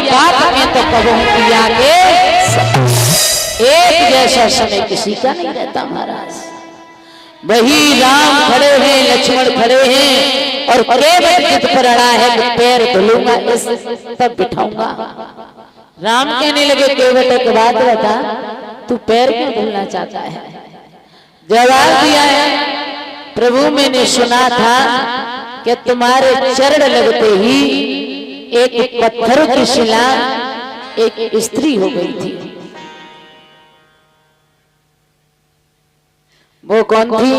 बात में तो कबहू किया के एक जैसा समय किसी का नहीं रहता महाराज। वही राम खड़े हैं, लक्ष्मण खड़े हैं और केवट जिद पर अड़ा है कि पैर धुलूंगा इस तब बिठाऊंगा। राम कहने लगे केवट एक बात बता, तू पैर क्यों धुलना चाहता है? जवाब दिया है प्रभु मैंने सुना था कि तुम्हारे चरण लगते ही एक पत्थर की शिला एक स्त्री हो गई थी। वो कौन थी?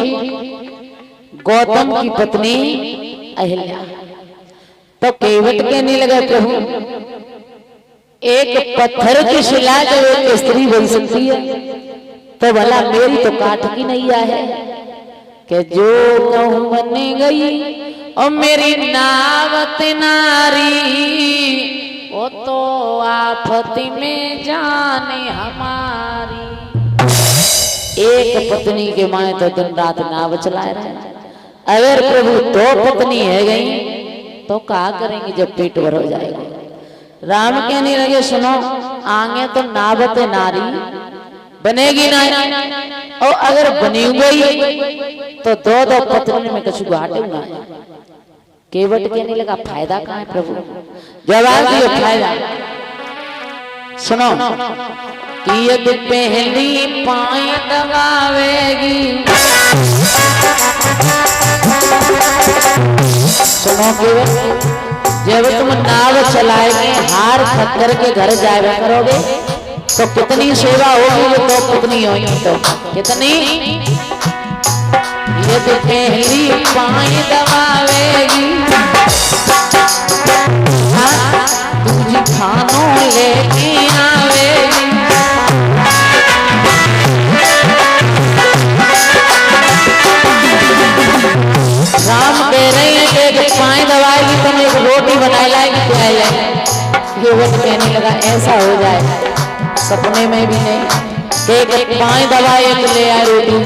गौतम की पत्नी अहिल्या। तो केवट कहने लगा प्रभु एक पत्थर की शिला जब एक स्त्री बन सकती है तो भला मेरी तो काठ की नैया है कि जो कहूं बन गई और मेरी नावत नारी वो तो आफत में जाने हमारी। एक पत्नी के माए तो दिन रात नाव चला रहे। अगर प्रभु दो पत्नी है गई तो क्या करेंगे जब पेट भर हो जाएगा? राम कहने लगे सुनो आगे तो नावत नारी बनेगी ना, और अगर बनी गई तो दो दो पत्नी में कछु घाटूंगा। केवट कहने लगा फायदा कहाँ है प्रभु? जवाब दियो फायदा सुनो कि यदि पहली पाए दबावेगी, सुनो केवट जब तुम नाव चलाएंगे हार खत्तर के घर जाया करोगे तो कितनी सेवा होगी? जो दो पत्नी होगी तो कितनी? यदि पहली पाए दबावेगी दूजी खानों लेके आवेगी। राम कह रहे हैं कि एक पाए दबाएगी तो एक रोटी बनाई लाएगी खिलाई लाएगी। ये वो कहने लगा ऐसा हो जाए सपने में भी नहीं कि एक पाए दबाए एक ले आए रोटी,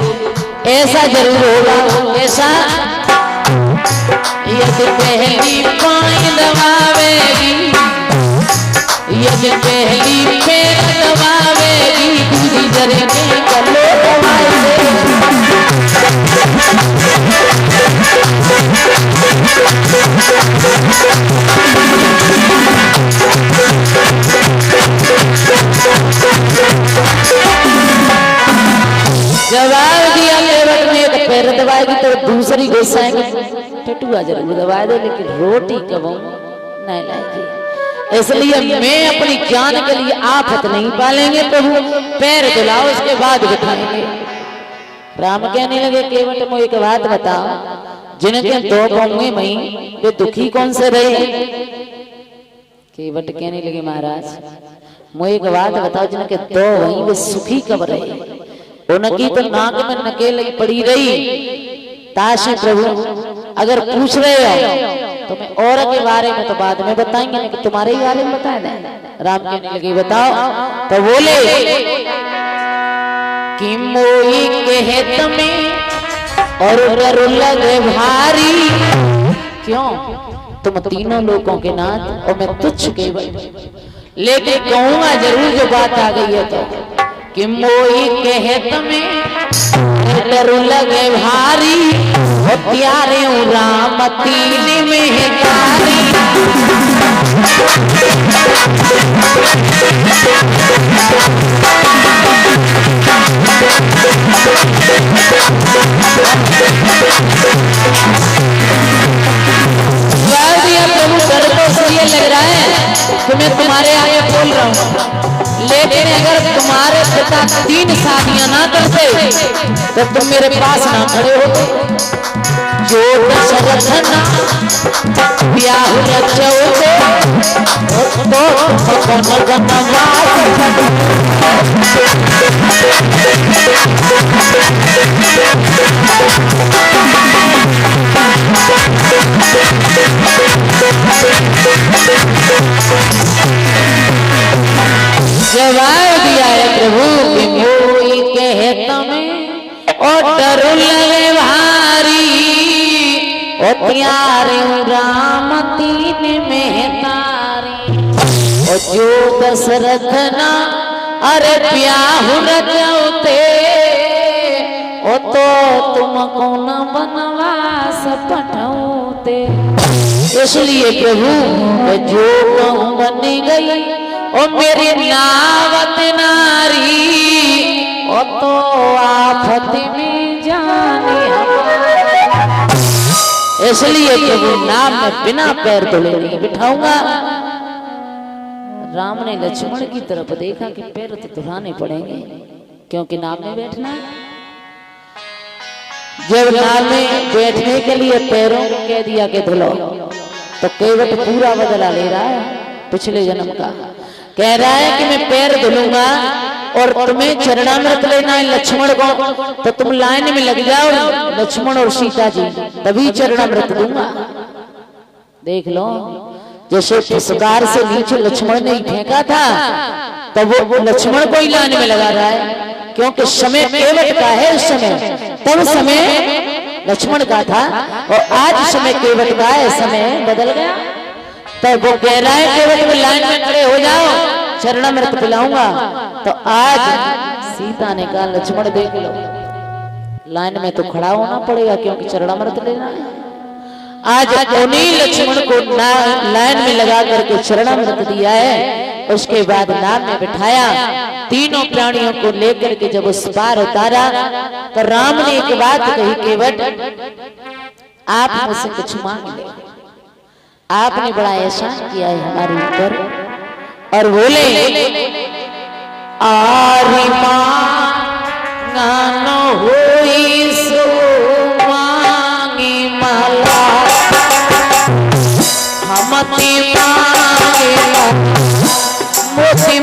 ऐसा जरूर होगा। ऐसा यदि पहली पाए दबावेगी, यदि पहली पैर दबावेगी दूसरी जरे के कलो दबाएगी। जवाब दिया केवट ने एक पैर दबाएगी तो दूसरी घुसाएंगे टटुआ जरूर दबा दे लेकिन रोटी कबू नहीं लाएगी। इसलिए मैं अपनी जान के लिए आफत नहीं पालेंगे प्रभु, पैर धुलाओ उसके बाद बिठाएंगे। राम कहने लगे केवट मुझे एक बात बताओ, जिनके दो होंगे मई वे दुखी कौन से रहे? केवट कहने लगे महाराज मुझे एक बात बताओ, जिनके दो वहीं वे सुखी कब रहे? उनकी तो नाक में नकेल पड़ी रही। ताशी प्रभु अगर पूछ रहे हो तो मैं और के बारे में तो बाद में बताएंगे, लेकिन तुम्हारे ही बारे में बता दें। राम कहने लगे बताओ। तो बोले कि मोई कहे तुम्हें और डर लगे भारी, क्यों तुम तीनों लोगों के नाथ और मैं तुच्छ केवल, लेकिन कहूंगा जरूर जो बात आ गई है तो कि मोई कहे तुम्हें डर लगे भारी और प्यारे राम तीन में कारी। प्रभु डर तो इसलिए लग रहा है कि मैं तुम्हारे आगे बोल रहा हूँ, लेकिन अगर तुम्हारे पिता 3 शादियां ना करते तो तुम मेरे पास ना खड़े होते। जो दशरथ ना ब्याह रचोते तो जवाब दिया है प्रभु कि मोई कहे तुम्हें और डर लगे भारी और प्यारे राम तीन में तारी। और जो दशरथ ना अरे ब्याह रचौते ओ तो तुमको न बनवास पठाऊते। इसलिए प्रभु जो कहूँ बन गई ओ मेरी नावत नारी ओ तो आफत में जाने। इसलिए प्रभु नाम में बिना पैर धुले नहीं बिठाऊंगा। राम ने लक्ष्मण की तरफ देखा कि पैर तो धुलाने पड़ेंगे क्योंकि नाम में बैठना है। जब नाम में बैठने के लिए पैरों को कह दिया कि धुलो तो केवट पूरा बदला ले रहा है पिछले जन्म का। कह रहा है कि मैं पैर धुलूंगा और तुम्हें चरणामृत लेना है लक्ष्मण को तो तुम लाइन में लग जाओ लक्ष्मण और सीता जी तभी चरणामृत दूंगा। देख लो जैसे पुष्कार से नीचे लक्ष्मण ने फेंका था तब वो लक्ष्मण को ही लाइन में लगा रहा है क्योंकि समय केवट का है। इस समय तब समय लक्ष्मण का था और आज समय केवट का है। समय बदल गया तब वो कह रहा है केवट में लाइन में खड़े हो जाओ चरणामृत पिलाऊंगा। तो आज सीता ने कहा लक्ष्मण देख लो लाइन में तो खड़ा होना पड़ेगा क्योंकि चरणामृत लेना है। आज उन्हीं लक्ष्मण को लाइन में लगा करके चरणामृत दिया है। उसके बाद नाम में बिठाया तीनों प्राणियों को लेकर के जब उस पार उतारा तो राम ने एक बात कही केवट आप मुझसे कुछ मांग ले। आपने बड़ा एहसान किया है हमारे ऊपर। और बोले आरी मांगनो होई सो मांगी माला हमती मांगे मोती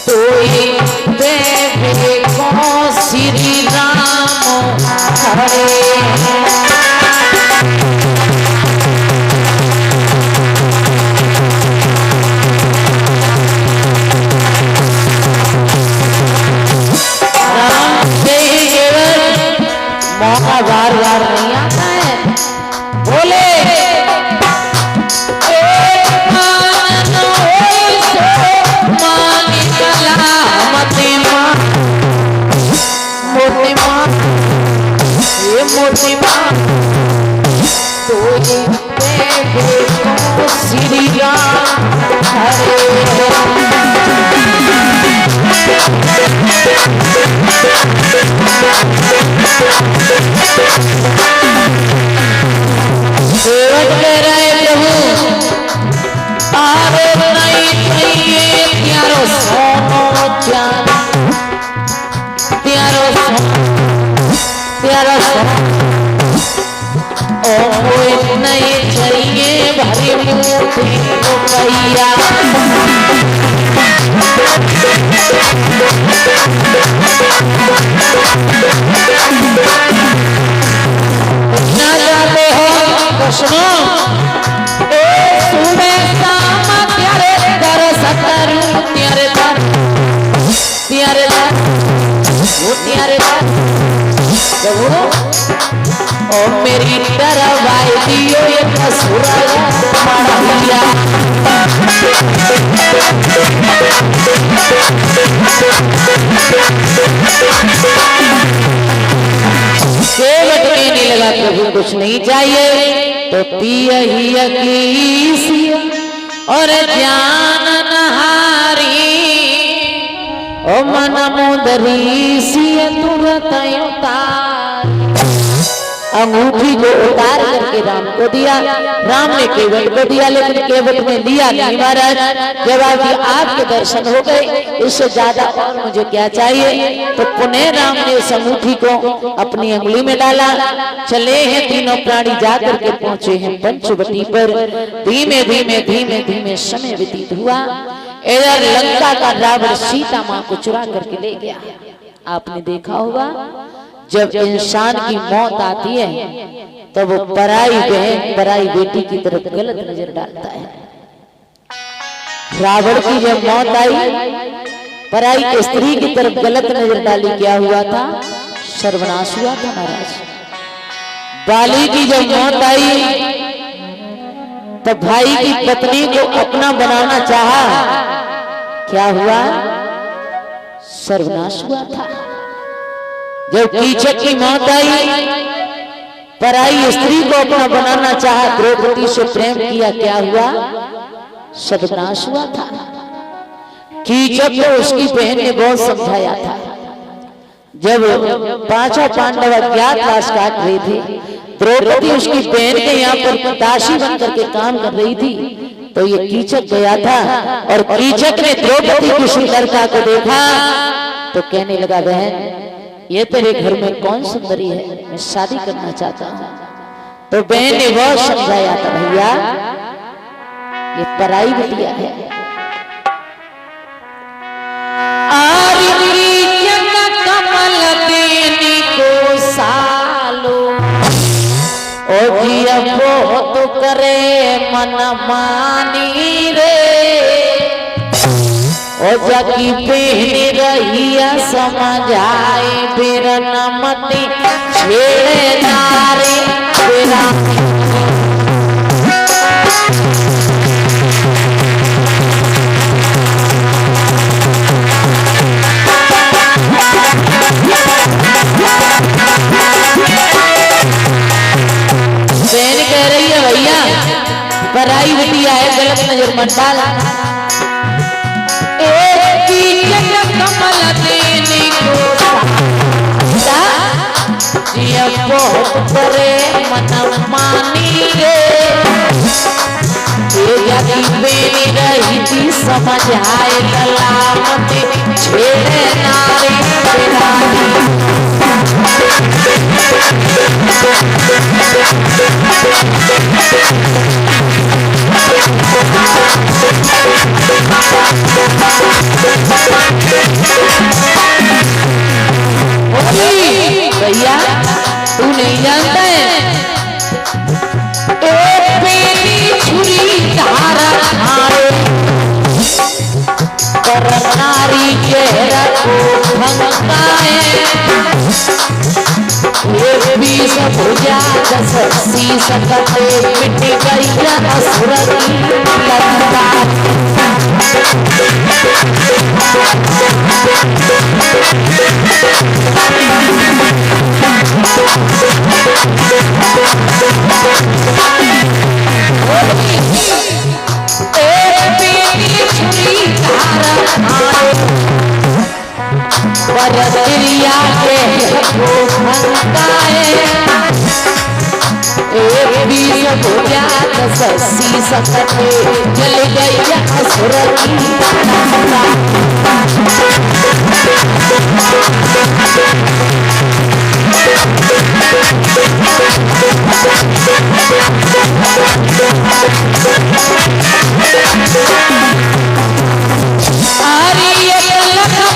तोई देवे को श्री राम हरे। मौका बार बार नहीं आता है। बोले मोती माँ तो श्री राम हरे। कह रहे प्रभु आरे नहीं चाहिए प्यारो सोनो प्यारो प्यारो ओ नहीं चाहिए भरी मोती रुपया। ना जाते हो तो सुनो सुबह शाम प्यारे दर सतरू प्यारे दर प्यारे दर वो प्यारे दर ओ मेरी तरफ आई दियो ये कसुरा मारा लिया। केवट कहने लगा प्रभु कुछ नहीं चाहिए तो पिया ही की और ज्ञान नहारी ओ मन मुदरी सिया तुरंत उतार। अंगूठी को उतार करके राम को दिया। राम ने केवट को दिया लेकिन केवट ने लिया नहीं महाराज। जब आपके दर्शन हो गए इससे ज्यादा और मुझे क्या चाहिए। तो पुनः राम ने उस अंगूठी को अपनी अंगुली में डाला। चले हैं तीनों प्राणी जाकर के पहुंचे हैं पंचवटी पर। धीमे धीमे धीमे धीमे समय व्यतीत हुआ। इधर लंका का रावण सीता माँ को चुरा करके ले गया। आपने देखा होगा जब इंसान की मौत आती है तो वो पराई बहन पराई बेटी की तरफ गलत नजर डालता है। रावण की जब मौत आई पराई स्त्री की तरफ गलत नजर डाली क्या हुआ था सर्वनाश हुआ था महाराज। बाली की जब मौत आई तो भाई की पत्नी को अपना बनाना चाहा, क्या हुआ? सर्वनाश हुआ था। जब कीचक की मौत आई, पराई स्त्री को अपना बनाना चाहा, द्रौपदी से प्रेम किया, क्या हुआ? सर्वनाश हुआ था। कीचक को उसकी बहन ने बहुत समझाया था। जब पांचों पांडव अज्ञातवास काट रहे थे, द्रौपदी उसकी बहन के यहाँ पर दासी बन करके काम कर रही थी, तो ये कीचक गया था और कीचक ने द्रौपदी की सुंदरता को देखा तो कहने लगा, बहन ये तेरे घर में कौन सुंदरी है, मैं शादी करना चाहता हूँ। तो बहन ने बहुत समझाया था, भैया ये पराई बिटिया है। कमल देने को सालो ओ जिया बहुत करे मन मानी रे, ओ जगी पहन रहिया समझाए फिर नमती छेड़े नारे तेरा। बहन कह रही है, भैया पराई बिटिया है, गलत नजर मत डाला। कमल देने को ये बहुत करे मन मानी रे, बेनी रही थी समझ आए कलामत छेड़े नारी भैया तू नहीं जानता है, छुरी धारा खाए पर नारी चेहरा को भंगाए, ये भी सब भुजा दसी सकते मिट गई असुर की लंका। बरतिया के ससी सकते जल गई असुर की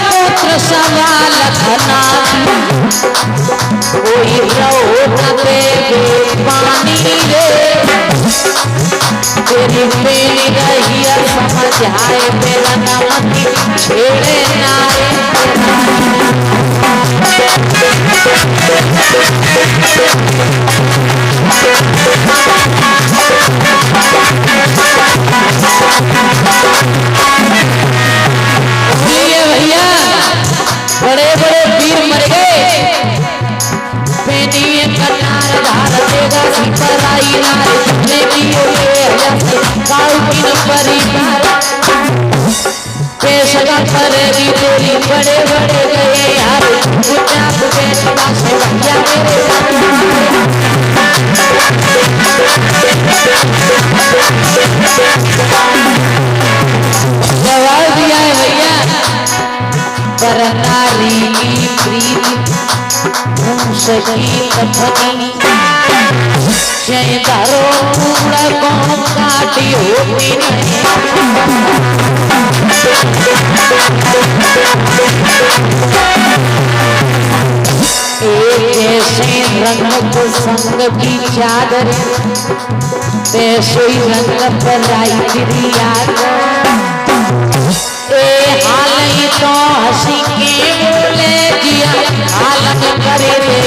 पुत्र सवाल खना कोई दे पानी रे, तेरी मेरी रहिया समझ आए मेरा नमती छेड़े नारे। भैया बड़े बड़े वीर मर गए, बेनिए कटार धार देगा सिपराई नारे तुमने की काऊ की नंबरी पेशगा करेगी तेरी बड़े बड़े गए यार गुजा बुगे से भैया मेरे जवाब दिया है भैया, पर नारी की प्रीति सकी कथनी जय दारो कूड़ा कौन काटी होती नहीं। एक जैसे रंग को संग की चादर तैसे ही रंग पर आई फिरी याद, हाल ही तो हंसी के बोले दिया हालत करे रे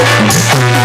Thank you.